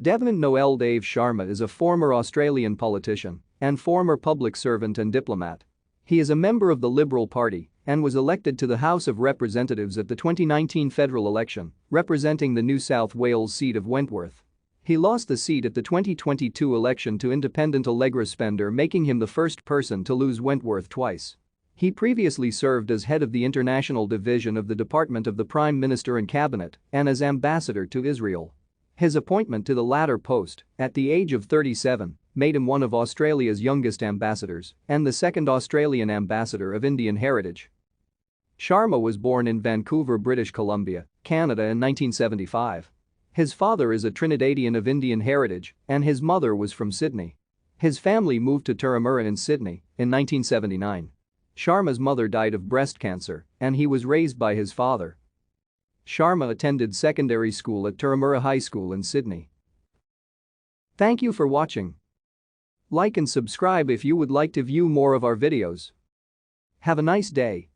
Devanand Noel Dave Sharma is a former Australian politician and former public servant and diplomat. He is a member of the Liberal Party and was elected to the House of Representatives at the 2019 federal election, representing the New South Wales seat of Wentworth. He lost the seat at the 2022 election to independent Allegra Spender, making him the first person to lose Wentworth twice. He previously served as head of the International Division of the Department of the Prime Minister and Cabinet and as ambassador to Israel. His appointment to the latter post, at the age of 37, made him one of Australia's youngest ambassadors and the second Australian ambassador of Indian heritage. Sharma was born in Vancouver, British Columbia, Canada in 1975. His father is a Trinidadian of Indian heritage and his mother was from Sydney. His family moved to Turramurra in Sydney in 1979. Sharma's mother died of breast cancer and he was raised by his father. Sharma attended secondary school at Turramurra High School in Sydney. Thank you for watching. Like and subscribe if you would like to view more of our videos. Have a nice day.